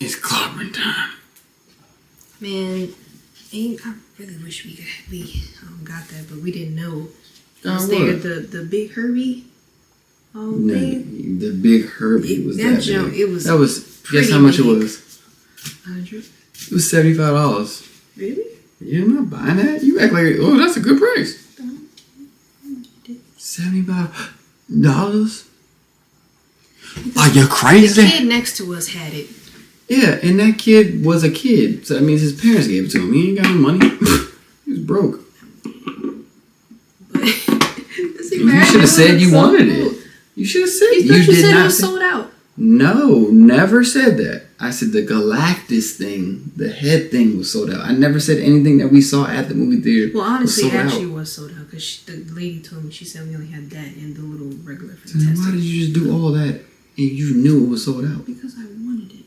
It's clobbering time. Man, I really wish we got that, but we didn't know. Was What? there the big Herbie? Oh man, The big Herbie was that junk. big. It was. That was. Guess how much it was? 100. It was $75. Really? Yeah, I'm not buying that. You act like, oh, that's a good price. $75. Are you crazy? The kid next to us had it. Yeah, and that kid was a kid. So that means his parents gave it to him. He ain't got no money. He was broke. You should have said you wanted it. You should have said you did not. It was sold out. No, never said that. I said the Galactus thing, the head thing was sold out. I never said anything that we saw at the movie theater. Well, honestly, it actually was sold out because the lady told me, she said we only had that and the little regular Fantastic. So why did you just do all that and you knew it was sold out? Because I wanted it.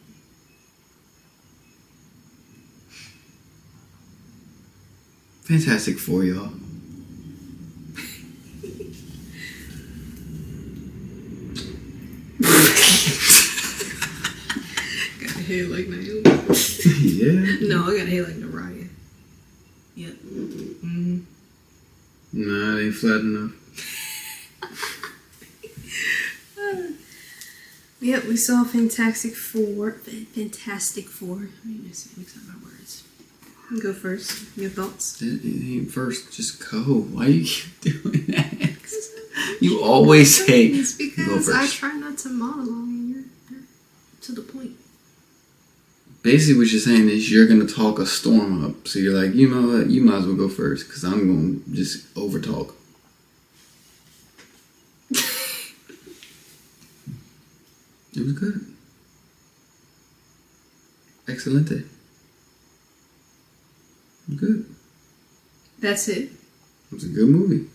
Fantastic Four, y'all. Got a head like Naomi. Yeah. No, I got a head like Naraya. Yep. Mm-hmm. Nah, it ain't flat enough. Yep, we saw Fantastic Four. Fantastic Four. I mean, mix up my words. You go first. Your thoughts? It ain't first. Just go. Why you keep doing that? You always say, it's because go I first. try not to monologue and you're to the point. Basically, what you're saying is you're going to talk a storm up. So you're like, you know what? You might as well go first because I'm going to just over talk. It was good. Excelente. Good. That's it. It was a good movie.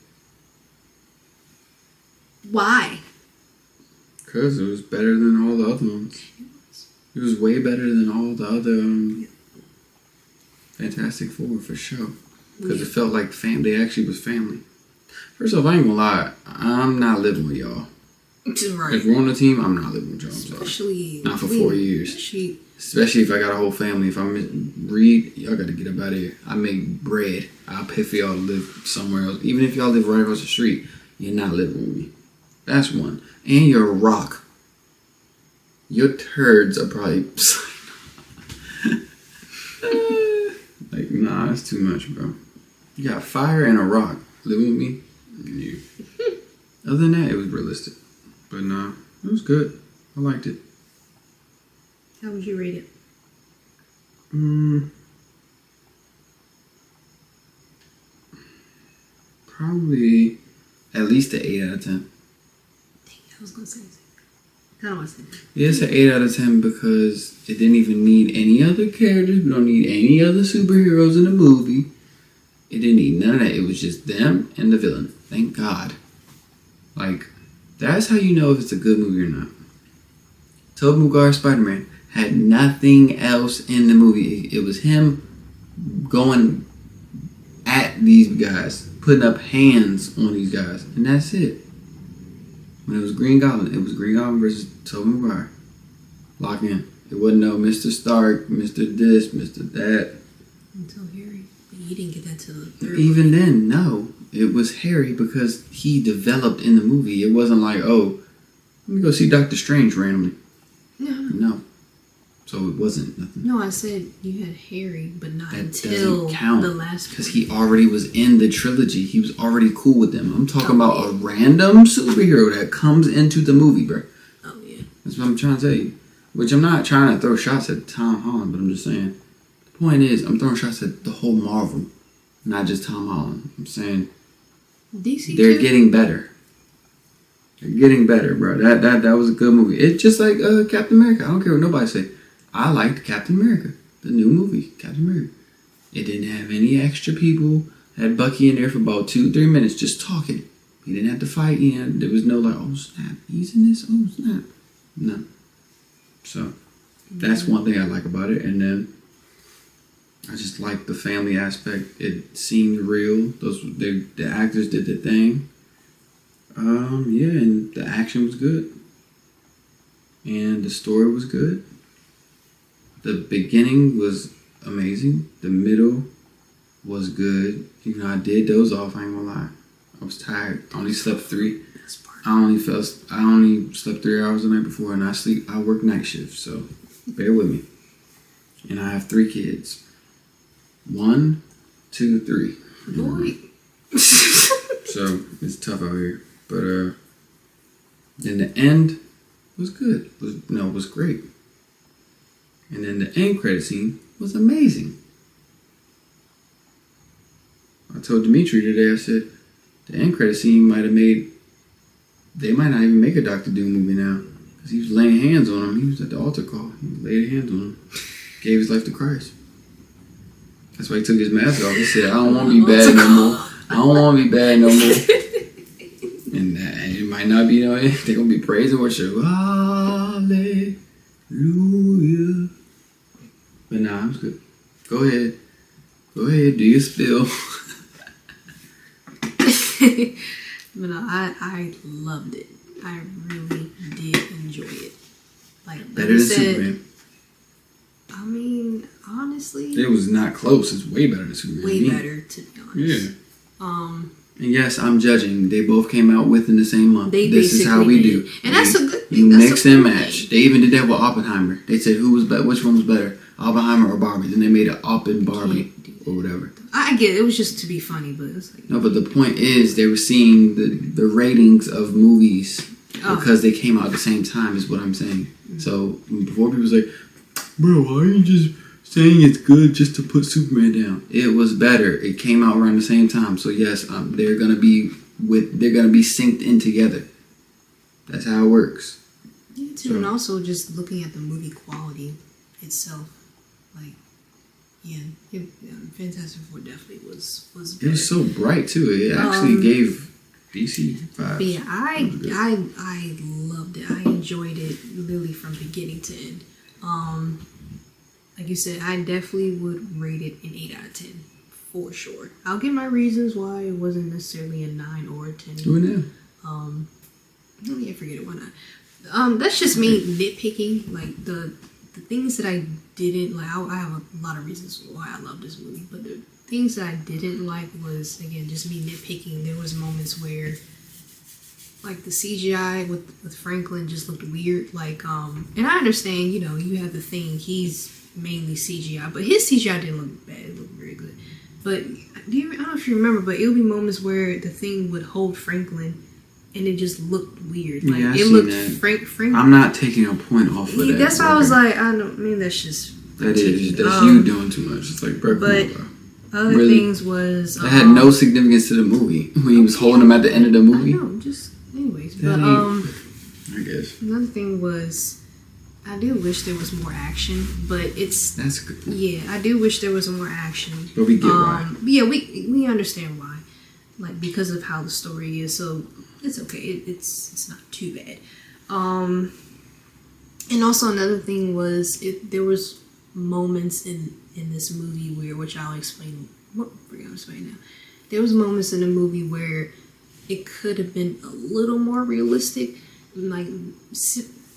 Why? Because it was better than all the other ones. It was way better than all the other Fantastic Four for sure. Because it felt like they actually was family. First off, I ain't gonna lie. I'm not living with y'all. Right. If we're on the team, I'm not living with y'all. Especially not for 4 years. Especially if I got a whole family. If I'm Reed, y'all got to get up out of here. I make bread. I'll pay for y'all to live somewhere else. Even if y'all live right across the street, you're not living with me. That's one. And you're a rock. Your turds are probably like, nah, it's too much, bro. You got fire and a rock. Living with me? You. Other than that, it was realistic. But nah, it was good. I liked it. How would you rate it? Probably at least an 8 out of 10. Dang, I was gonna say that. I don't want to say that. Yeah, it's an 8 out of 10 because it didn't even need any other characters. We don't need any other superheroes in the movie. It didn't need none of that. It was just them and the villain. Thank God. Like, that's how you know if it's a good movie or not. Tobey Maguire's Spider-Man had nothing else in the movie. It was him going at these guys, putting up hands on these guys, and that's it. When it was Green Goblin, it was Green Goblin versus Tobey Maguire. Lock in. It wasn't no Mr. Stark, Mr. this, Mr. that. Until Harry. But you didn't get that till the third Even movie. then, no. It was Harry because he developed in the movie. It wasn't like, oh, let me go see Doctor Strange randomly. No. So it wasn't nothing. No, I said you had Harry, but not that until doesn't count the last because he already was in the trilogy. He was already cool with them. I'm talking about a random superhero that comes into the movie, bro. Oh, yeah. That's what I'm trying to tell you. Which I'm not trying to throw shots at Tom Holland, but I'm just saying. The point is, I'm throwing shots at the whole Marvel, not just Tom Holland. I'm saying DC they're too? getting better. They're getting better, bro. That was a good movie. It's just like Captain America. I don't care what nobody say. I liked Captain America, the new movie, Captain America. It didn't have any extra people. Had Bucky in there for about 2-3 minutes just talking. He didn't have to fight. There was no like, oh snap, he's in this. Oh snap, no. So that's one thing I like about it. And then I just like the family aspect. It seemed real. The actors did their thing. Yeah, and the action was good. And the story was good. The beginning was amazing. The middle was good. Even though I did doze off, I ain't gonna lie. I was tired. I only slept 3. I only slept 3 hours the night before, and I work night shift, so bear with me. And I have 3 kids. 1, 2, 3. Boy. So it's tough out here. But then the end was good. Was great. And then the end credit scene was amazing. I told Dimitri today, I said, the end credit scene they might not even make a Dr. Doom movie now. Because he was laying hands on him. He was at the altar call. He laid hands on him. Gave his life to Christ. That's why he took his mask off. He said, I don't want to be bad no more. I don't want to be bad no more. And it might not be, they're going to be praise and worship. Hallelujah. But nah, it was good. Go ahead, do your spill. But no, I loved it. I really did enjoy it. Like better than Superman. I mean, honestly, it was not close. It's way better than Superman. Way better, to be honest. Yeah. And yes, I'm judging. They both came out within the same month. This is how we do. And that's a good thing. You mix and match. They even did that with Oppenheimer. They said who was better, which one was better, Oppenheimer or Barbie. Then they made an Oppen Barbie or whatever. I get it. It was just to be funny, but it's like no. But the point is, they were seeing the ratings of movies because they came out at the same time. Is what I'm saying. Mm-hmm. So before people was like, bro, why are you just saying it's good just to put Superman down? It was better. It came out around the same time. So yes, they're gonna be synced in together. That's how it works. Yeah, too. So, and also just looking at the movie quality itself, like Fantastic Four definitely was better. It was so bright too. It actually gave DC vibes. But yeah, I loved it. I enjoyed it literally from beginning to end. Like you said, I definitely would rate it an 8 out of 10 for sure. I'll give my reasons why it wasn't necessarily a 9 or a 10. Do it now. I forget it. Why not? That's just me nitpicking. Like the things that I didn't like. I have a lot of reasons why I love this movie, but the things that I didn't like was again just me nitpicking. There was moments where like the CGI with Franklin just looked weird. Like and I understand, you have the thing, he's mainly CGI, but his CGI didn't look bad. It looked very good. But I don't know if you remember, but it would be moments where the thing would hold Franklin and it just looked weird. Like yeah, it looked Franklin. I'm not taking a point off of that. That's why I was like, I don't mean that's just that's you doing too much. It's like, bro, but other things was that had no significance to the movie when he was holding him at the end of the movie. I know, just anyways. But I guess another thing was I do wish there was more action, but that's good. Yeah, I do wish there was more action. But we get why. Yeah, we understand why, like because of how the story is. So it's okay. It's not too bad. And also another thing was there was moments in this movie which I'll explain. What we're gonna explain now. There was moments in the movie where it could have been a little more realistic, like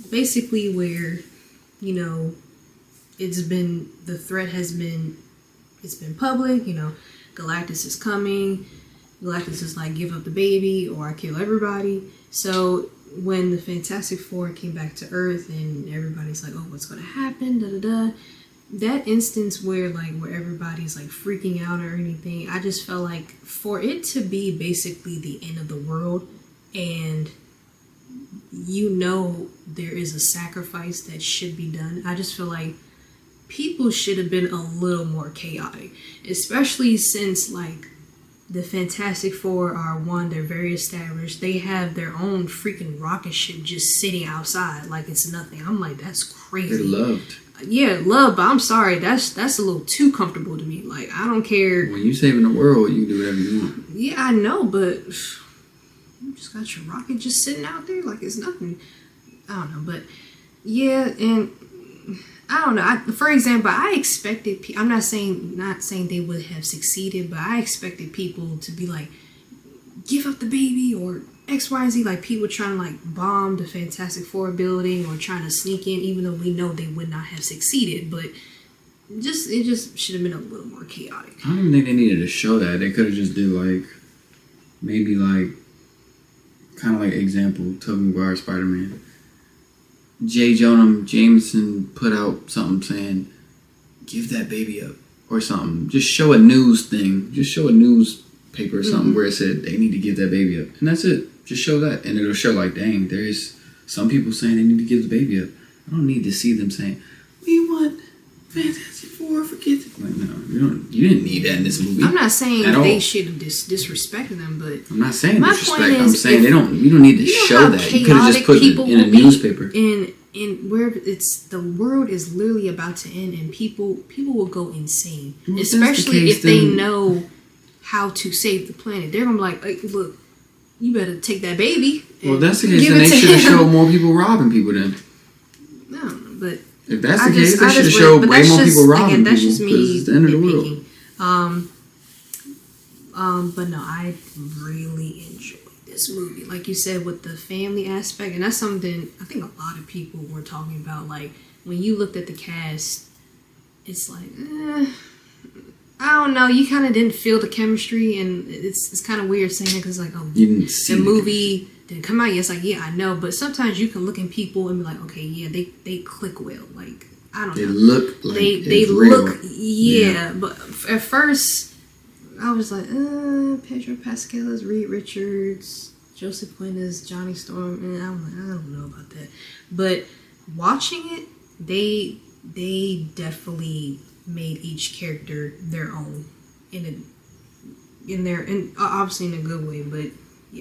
basically where the threat has been public. Galactus is coming. Galactus is like, give up the baby or I kill everybody. So when the Fantastic Four came back to Earth and everybody's like, oh, what's gonna happen? Da da da. That instance where everybody's like freaking out or anything, I just felt like for it to be basically the end of the world and there is a sacrifice that should be done, I just feel like people should have been a little more chaotic, especially since like the Fantastic Four are they're very established. They have their own freaking rocket ship just sitting outside like it's nothing. I'm like, that's crazy. They're loved. Yeah, love, but I'm sorry, that's a little too comfortable to me. Like, I don't care. When you saving the world, you can do whatever you want. Yeah, I know, but you just got your rocket just sitting out there like it's nothing. I don't know, but yeah, and I don't know. For example, I expected. I'm not saying they would have succeeded, but I expected people to be like, give up the baby or X, Y, and Z, like people trying to like bomb the Fantastic Four building or trying to sneak in, even though we know they would not have succeeded. But it just should have been a little more chaotic. I don't even think they needed to show that. They could have just did like, maybe like, kind of like example, Tobey Maguire Spider-Man. J. Jonah Jameson put out something saying, "Give that baby up," or something. Just show a news thing. Just show a newspaper or something where it said they need to give that baby up, and that's it. Just show that, and it'll show like, dang, there's some people saying they need to give the baby up. I don't need to see them saying, "We want Fantastic Four for kids." Like, no, you didn't need that in this movie. I'm not saying they should have disrespected them, but I'm not saying disrespect. I'm saying you don't need to show that. You could have just put it in a newspaper. In where it's the world is literally about to end, and people will go insane, especially if they know how to save the planet. They're gonna be like, hey, look, you better take that baby. Well, if that's the case, then they should have showed more people robbing people then. No, but if that's the case, they should have showed way more people robbing people. That's just me it's the end of the world. But no, I really enjoyed this movie. Like you said, with the family aspect, and that's something I think a lot of people were talking about. Like, when you looked at the cast, it's like, I don't know, you kind of didn't feel the chemistry, and it's kind of weird saying it because, like, oh, you didn't see the movie didn't come out yet. It's like, yeah, I know, but sometimes you can look at people and be like, okay, yeah, they click well. Like, I don't know. They look like they look, yeah, but at first I was like, Pedro Pascal as Reed Richards, Joseph Quinn as Johnny Storm, and I'm like, I don't know about that. But watching it, they definitely made each character their own in obviously in a good way, but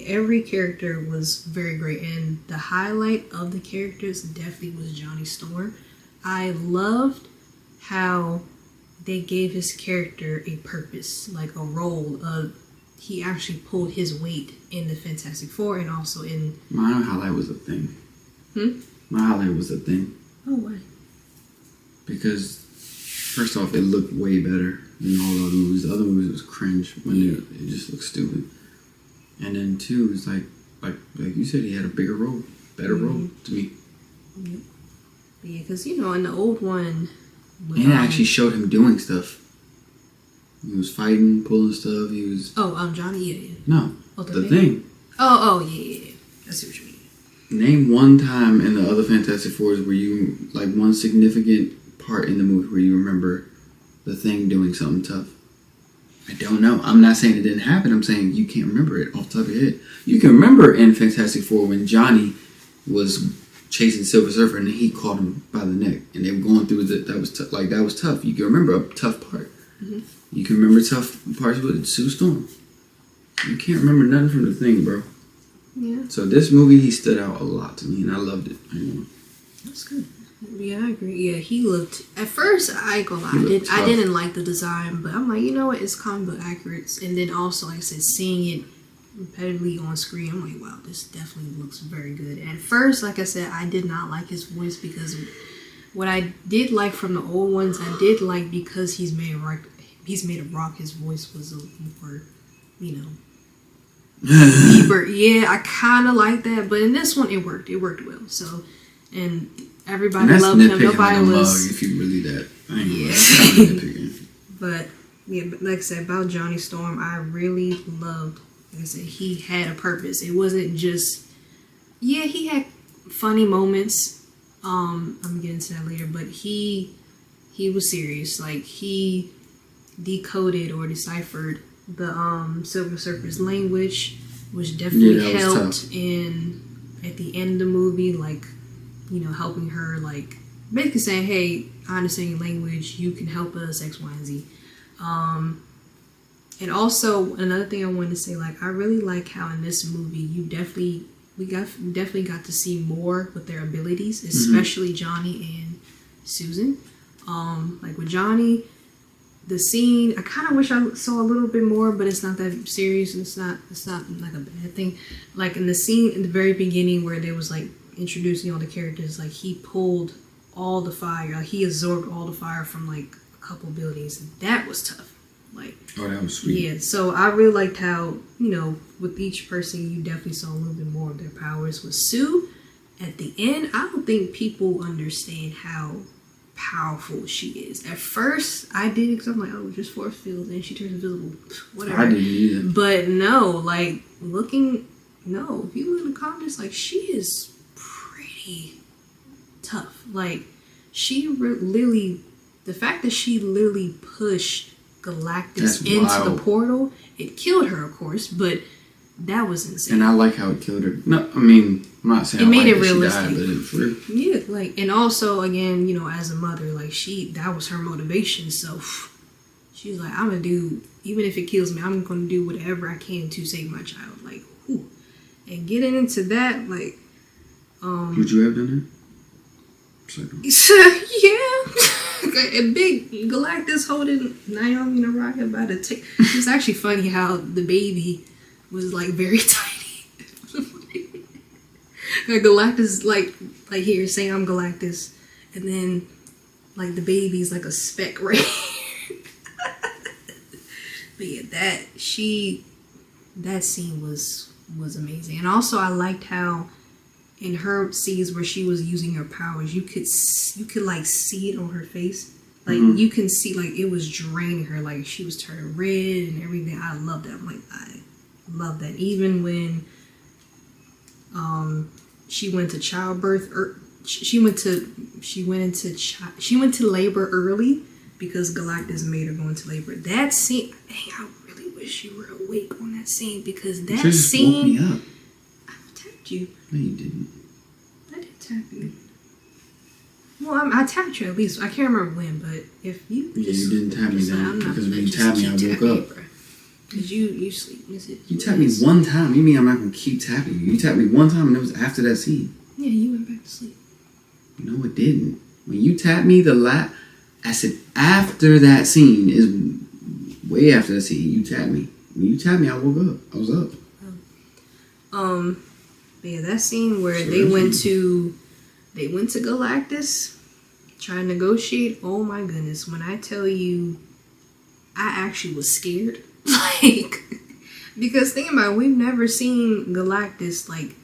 every character was very great, and the highlight of the characters definitely was Johnny Storm. I loved how they gave his character a purpose, like a role of he actually pulled his weight in the Fantastic Four and also in... My highlight was a thing. My highlight was a thing. Oh, why? Because, first off, it looked way better than all the other movies. The other movies was cringe when it just looked stupid. And then two, it's like you said, he had a bigger role, better role to me. Yep. Yeah, because, you know, in the old one... And it actually showed him doing stuff. He was fighting, pulling stuff. He was... Oh, Johnny, yeah. No, the thing. Yeah. I see what you mean. Name one time in the other Fantastic Fours where you, like, one significant part in the movie where you remember the Thing doing something tough. I don't know. I'm not saying it didn't happen. I'm saying you can't remember it off the top of your head. You can remember in Fantastic Four when Johnny was chasing Silver Surfer and he caught him by the neck and they were going through that was tough. You can remember a tough part. You can remember tough parts with Sue Storm. You can't remember nothing from the Thing, bro. Yeah. So this movie, he stood out a lot to me and I loved it. That's good. Yeah, I agree. Yeah, he looked... At first, I ain't gonna lie, I didn't like the design, but I'm like, you know what, it's comic book accurate. And then also, like I said, seeing it repetitively on screen, I'm like, wow, this definitely looks very good. At first, like I said, I did not like his voice because what I did like from the old ones, I did like because he's made a rock, his voice was a more, you know, deeper. Yeah, I kind of like that, but in this one, it worked well. So, and everybody loved him. Nobody was... If you really that. I ain't nitpicking. But, yeah, like I said, about Johnny Storm, I really loved... Like I said, he had a purpose. It wasn't just... Yeah, he had funny moments. I'm going to get into that later. But he was serious. Like, he decoded or deciphered the Silver Surfer's language, which definitely helped at the end of the movie, like, you know, helping her, like, basically saying, hey, I understand your language, you can help us, X, Y, and Z. And also, another thing I wanted to say, like, I really like how in this movie, we definitely got to see more with their abilities, especially Johnny and Susan. Like, with Johnny, the scene, I kind of wish I saw a little bit more, but it's not that serious, and it's not like a bad thing. Like, in the scene in the very beginning where they was, like, introducing all the characters, like, he pulled all the fire, like, he absorbed all the fire from, like, a couple buildings. That was tough. Like, oh, that was sweet. Yeah, so I really liked how, you know, with each person, you definitely saw a little bit more of their powers. With Sue, at the end, I don't think people understand how powerful she is. At first, I did because I'm like, oh, just force fields and she turns invisible. Whatever. I didn't either. But no, like, if you look in the comments, like, she is pretty tough. Like, she literally, the fact that she literally pushed Galactus into the portal, it killed her, of course, but that was insane. And I like how it killed her. No, I mean, I'm not saying it made it realistic. She died, but it was real. Yeah, like, and also, again, you know, as a mother, like, that was her motivation, so she was like, I'm gonna do, even if it kills me, I'm gonna do whatever I can to save my child. Like, whew. And getting into that, like, would you have done that? Yeah. A big Galactus holding Naomi and Rocket by the tail. It's actually funny how the baby was like very tiny. Like Galactus, like here saying I'm Galactus, and then like the baby's like a speck right here. But yeah, that scene was amazing, and also I liked how in her scenes where she was using her powers, you could like see it on her face. Like, you can see, like, it was draining her. Like, she was turning red and everything. I love that. I'm like, I love that. Even when she went to childbirth, or she went to labor early because Galactus made her go into labor. That scene, dang, I really wish you were awake on that scene, because that scene. Woke me up. I tapped you. No, you didn't. I did tap you. Well, I tapped you at least. I can't remember when, but if you you didn't tap me then, because when you tapped me, I woke up. Because you sleep. You tapped me one time. You mean I'm not going to keep tapping you? You tapped me one time, and it was after that scene. Yeah, you went back to sleep. No, it didn't. When you tapped me I said after that scene is way after that scene. You tapped me. When you tapped me, I woke up. I was up. Yeah, that scene where they went to Galactus, trying to negotiate. Oh my goodness! When I tell you, I actually was scared. Like, because think about it, we've never seen Galactus like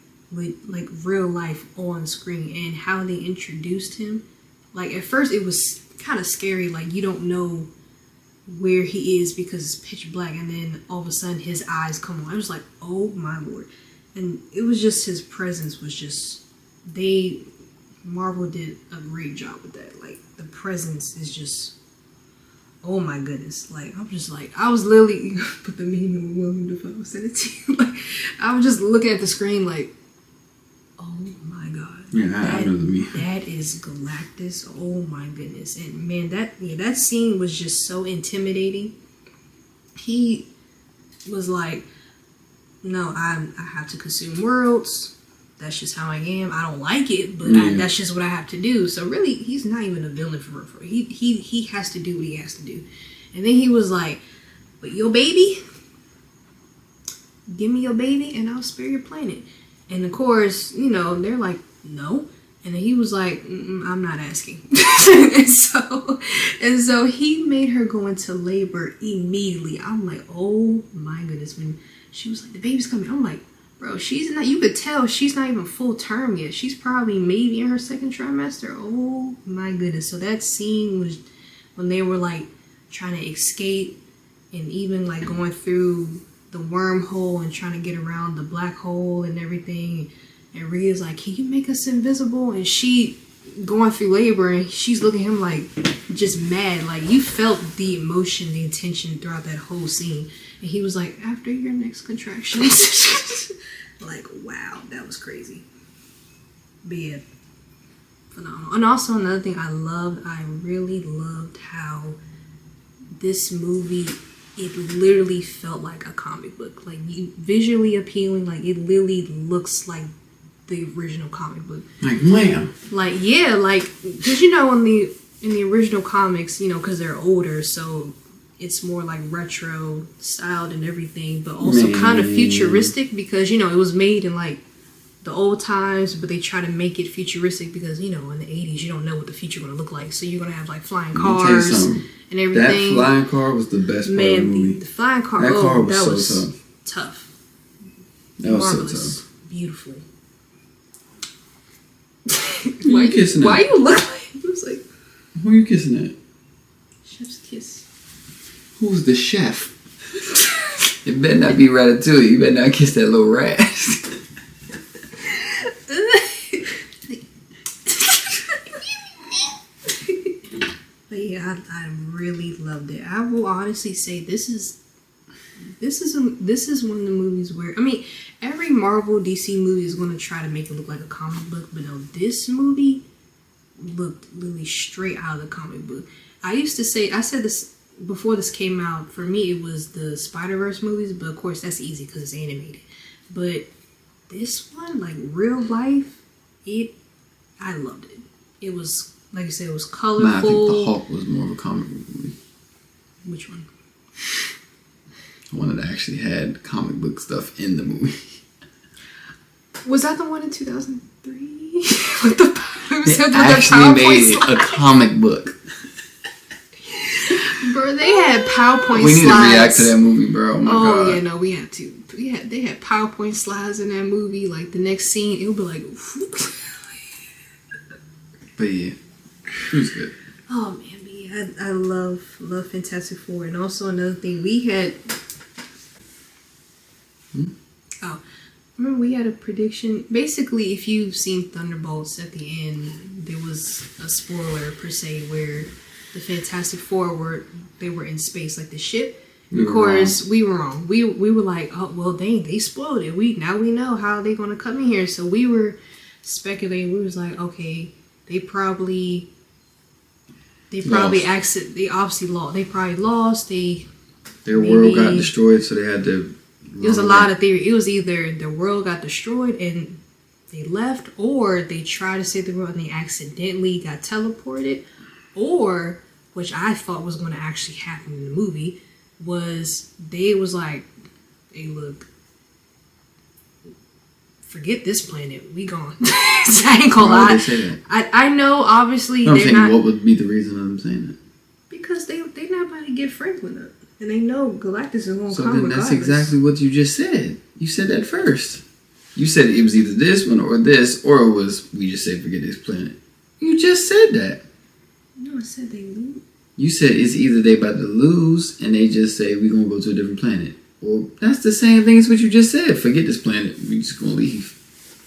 real life on screen, and how they introduced him. Like, at first it was kind of scary. Like, you don't know where he is because it's pitch black, and then all of a sudden his eyes come on. I was like, oh my lord. And it was just, his presence was just, Marvel did a great job with that. Like, the presence is just, oh my goodness. Like, I'm just like, I was literally, put the meme of William Dafoe, send it to you. Like, I was just looking at the screen like, oh my god. Yeah, I know the meme. That is Galactus. Oh my goodness. And man, that scene was just so intimidating. He was like, no, I have to consume worlds. That's just how I am. I don't like it, but that's just what I have to do. So really, he's not even a villain for real. He has to do what he has to do. And then he was like, but your baby? Give me your baby and I'll spare your planet. And of course, you know, they're like, no. And then he was like, I'm not asking. and so he made her go into labor immediately. I'm like, oh my goodness. When she was like, the baby's coming, I'm like, bro, she's not, you could tell she's not even full term yet. She's probably maybe in her second trimester. Oh my goodness. So that scene was when they were like trying to escape, and even like going through the wormhole and trying to get around the black hole and everything. And Rhea's like, can you make us invisible? And she going through labor, and she's looking at him like just mad. Like, you felt the emotion, the intention throughout that whole scene. And he was like, after your next contractions. Like, wow, that was crazy. But yeah, phenomenal. And also another thing I really loved how this movie, it literally felt like a comic book. Like, visually appealing. Like, it literally looks like the original comic book. Like, wham! Like, yeah, like, because you know, in the original comics, you know, because they're older, so it's more like retro styled and everything, but also kind of futuristic, because, you know, it was made in like the old times, but they try to make it futuristic because, you know, in the 80s, you don't know what the future going to look like. So you're going to have like flying cars and everything. That flying car was the best part of the movie. The flying car, that car was that so was tough. That was Marvelous. so tough. Beautiful. Why are you kissing Why at? you look like it was like Who are you kissing at? chef's kiss? Who's the chef? It better not be Ratatouille. You better not kiss that little rat. But yeah, I really loved it. I will honestly say this is one of the movies where, I mean, every Marvel DC movie is going to try to make it look like a comic book, but no, this movie looked literally straight out of the comic book. I said this before this came out, for me it was the Spider-Verse movies, but of course that's easy because it's animated. But this one, like real life, I loved it. It was, like I said, it was colorful. Nah, I think the Hulk was more of a comic book movie. Which one? The one that actually had comic book stuff in the movie. Was that the one in 2003? With the They actually made a comic book. Bro, they had PowerPoint slides. We need to react to that movie, bro. Oh my god. Yeah, no, we have to. They had PowerPoint slides in that movie. Like the next scene, it would be like. But yeah, it was good. Oh man, but yeah, I love Fantastic Four, and also another thing we had. Oh, remember we had a prediction. Basically, if you've seen Thunderbolts, at the end there was a spoiler per se where the Fantastic Four were in space, like the ship. Of course, we were wrong. We were like, oh well, dang, they spoiled it. Now we know how they're gonna come in here. So we were speculating. We was like, okay, they probably accident. They obviously lost. They probably lost. Their world got destroyed, so they had to. It was a lot of theory. It was either their world got destroyed and they left, or they tried to save the world and they accidentally got teleported, or, which I thought was going to actually happen in the movie, was they was like, hey, look, forget this planet, we gone. I ain't gonna lie. Why would they say that? I know, obviously, I'm they're saying, not. what would be the reason of them saying that? Because they're not about to get Franklin up. And they know Galactus is going to so come then regardless. that's exactly what you just said. You said that first. You said it was either this one or this, or it was, we just say forget this planet. You just said that. No, I said they lose. You said it's either they about to lose and they just say we're going to go to a different planet. Or that's the same thing as what you just said. Forget this planet. We just going to leave.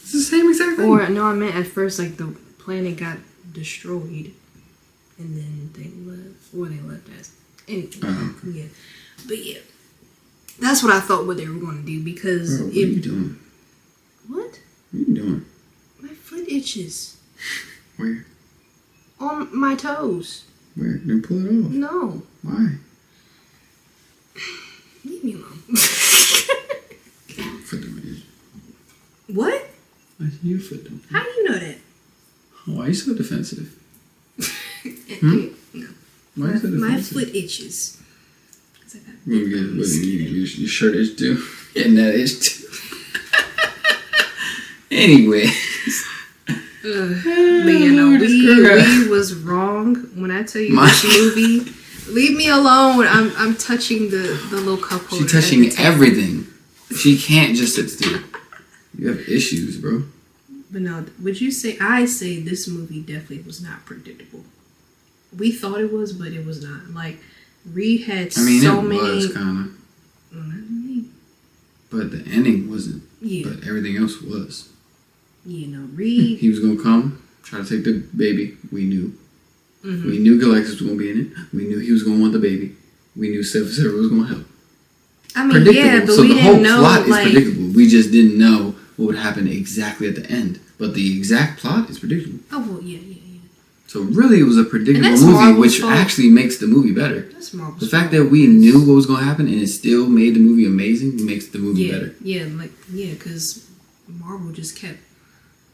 It's the same exact thing. Or, no, I meant at first, like, the planet got destroyed. And then they left. Or they left us. Anyway, yeah. But yeah. That's what I thought what they were going to do because... Bro, what are you doing? What? What are you doing? My foot itches. Where? On my toes. Where? Then pull it off. No. Why? Leave me alone. Foot don't itch. What? I said your foot don't. How do you know that? Why are you so defensive? No. Why are you so defensive? My foot itches. Your shirt itch too. And that itch too. Anyway. But you know, we was wrong when I tell you this movie. Leave me alone. I'm touching the little cup holder. She's touching everything. She can't just sit still. You have issues, bro. But no, would you say? I say this movie definitely was not predictable. We thought it was, but it was not. Like Reed had so many. It was kind of. But the ending wasn't. Yeah. But everything else was. You know, Reed. He was gonna come, try to take the baby. We knew. Mm-hmm. We knew Galactus was gonna be in it. We knew he was gonna want the baby. We knew Silver Surfer was gonna help. I mean, yeah, but so we the whole didn't know. plot Like, is predictable. We just didn't know what would happen exactly at the end. But the exact plot is predictable. oh well, yeah. So really, it was a predictable that's movie, Marvel's which fault. actually makes the movie better. That's Marvel's The fact that we knew what was going to happen and it still made the movie amazing makes the movie better. Yeah, because Marvel just kept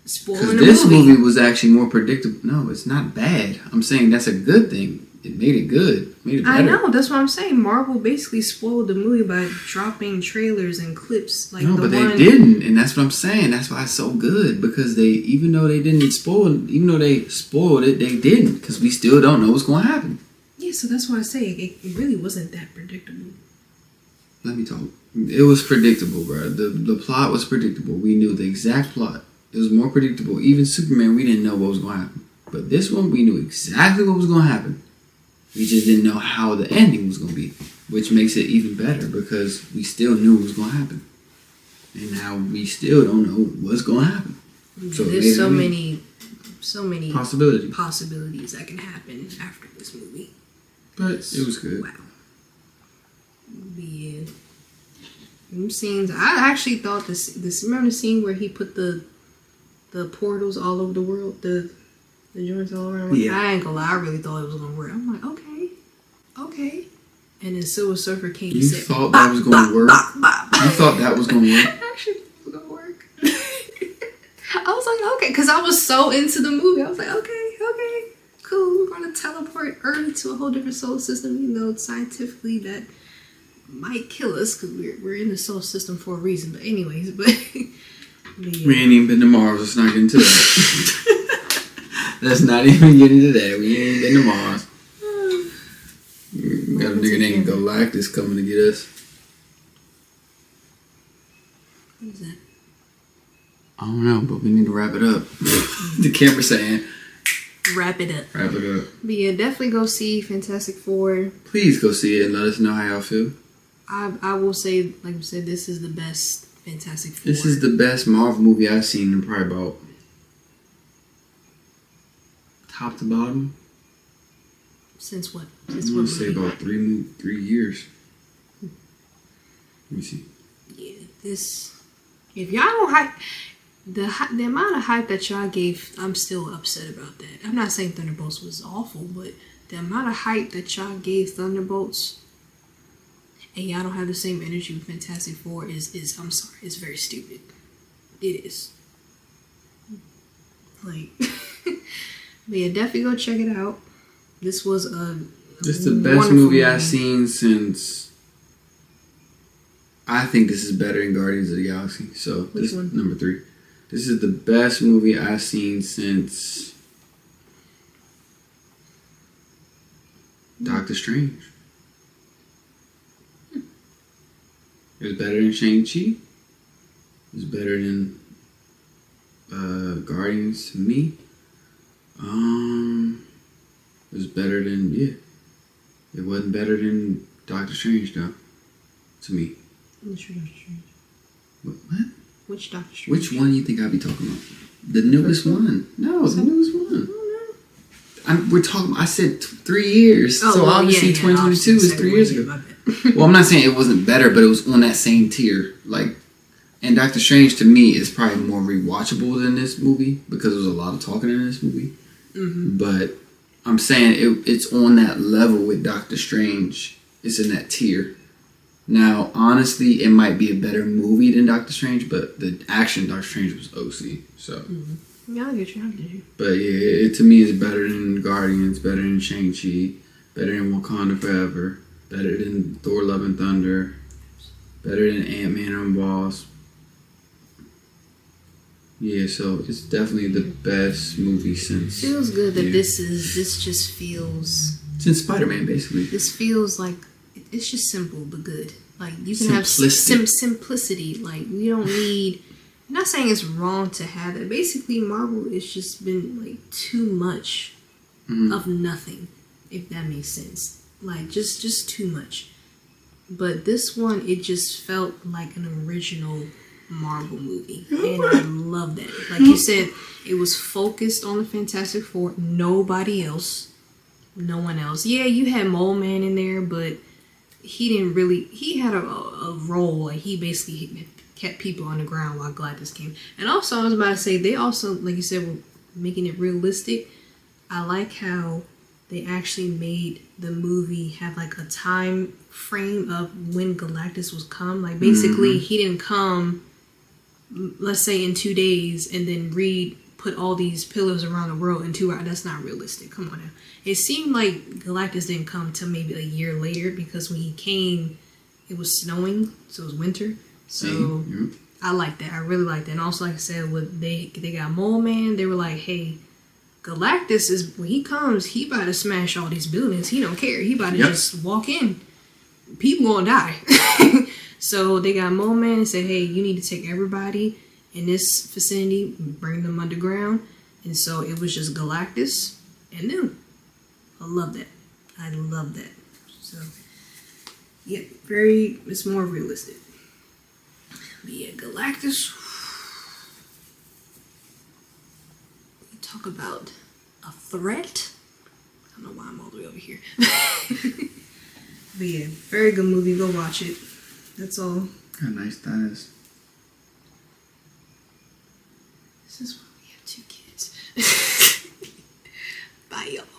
spoiling Because the this movie. movie was actually more predictable. No, it's not bad. I'm saying that's a good thing. it made it good. Made it better. I know, that's what I'm saying. Marvel basically spoiled the movie by dropping trailers and clips. Like no, but they didn't, and that's what I'm saying. That's why it's so good, because even though they spoiled it, they didn't, because we still don't know what's going to happen. Yeah, so that's why I say it really wasn't that predictable. Let me talk. It was predictable, bro. The plot was predictable. We knew the exact plot. It was more predictable. Even Superman, we didn't know what was going to happen. But this one, we knew exactly what was going to happen. We just didn't know how the ending was going to be, which makes it even better, because we still knew what was going to happen. And now we still don't know what's going to happen. So there's so many possibilities that can happen after this movie. But it was good. Wow. Yeah. Them scenes, I actually thought this. Remember the scene where he put the portals all over the world, the joints all over? Yeah. I ain't gonna lie, I really thought it was gonna work. I'm like, okay. And then Silver Surfer came and said, thought that was gonna work? You thought that was gonna work? I actually thought it was gonna work. I was like, okay, because I was so into the movie. I was like, okay, cool. We're gonna teleport Earth to a whole different solar system. You know, scientifically that might kill us because we're in the solar system for a reason. But anyways, but yeah. We ain't even been to Mars. Let's not get into that. Let's not even get into that. We ain't been to Mars. We got a nigga named Galactus coming to get us. What is that? I don't know, but we need to wrap it up. The camera's saying, wrap it up. Wrap it up. But yeah, definitely go see Fantastic Four. Please go see it and let us know how y'all feel. I will say, like I said, this is the best Fantastic Four. This is the best Marvel movie I've seen in probably about top to bottom. Since what? I'm gonna say about 3 years. Let me see. Yeah, this. If y'all don't hype the amount of hype that y'all gave, I'm still upset about that. I'm not saying Thunderbolts was awful, but the amount of hype that y'all gave Thunderbolts, and y'all don't have the same energy with Fantastic Four is I'm sorry, it's very stupid. It is. Like, but yeah, definitely go check it out. This was This is the best movie I've seen since. I think this is better than Guardians of the Galaxy. So Which one? Number 3. This is the best movie I've seen since Doctor Strange. It was better than Shang-Chi. It was better than Guardians to me. It was better than, It wasn't better than Doctor Strange though. To me. Which Doctor Strange? What? Which Doctor Strange? Which one you think I'll be talking about? The newest one. No, the newest one. We're talking. I said 3 years. Oh, so well, obviously 2022 is 3 years ago. Well, I'm not saying it wasn't better, but it was on that same tier. Like, and Doctor Strange to me is probably more rewatchable than this movie because there's a lot of talking in this movie. Mm-hmm. But I'm saying it's on that level with Doctor Strange. It's in that tier. Now, honestly, it might be a better movie than Doctor Strange, but the action Doctor Strange was OC. So, yeah, I get you. But yeah, to me, it's better than Guardians, better than Shang-Chi, better than Wakanda Forever, better than Thor: Love and Thunder, better than Ant-Man and Wasp. Yeah, so it's definitely the best movie since. Feels good that this just feels. Since Spider-Man, basically. This feels like. It's just simple but good. Like you can have simplicity. Like we don't need. I'm not saying it's wrong to have that. Basically, Marvel it's just been like too much of nothing, if that makes sense. Like just too much. But this one, it just felt like an original Marvel movie, and I love that. Like you said, it was focused on the Fantastic Four. Nobody else. No one else. Yeah, you had Mole Man in there, but. He didn't really. He had a role. Like he basically kept people on the ground while Galactus came. And also, I was about to say they also, like you said, were making it realistic. I like how they actually made the movie have like a time frame of when Galactus was come. Like basically, he didn't come. Let's say in 2 days, and then Reed put all these pillars around the world in 2 hours. That's not realistic. Come on now. It seemed like Galactus didn't come till maybe a year later, because when he came, it was snowing, so it was winter. So I like that. I really like that. And also, like I said, with they got Mole Man, they were like, hey, Galactus is, when he comes, he about to smash all these buildings. He don't care. He about to just walk in. People gonna die. So they got Mole Man and said, hey, you need to take everybody in this vicinity, bring them underground. And so it was just Galactus and them. I love that. I love that. So yeah, it's more realistic. But yeah, Galactus. We talk about a threat. I don't know why I'm all the way over here. But yeah, very good movie. Go watch it. That's all. Got nice thighs. This is why we have 2 kids. Bye, y'all.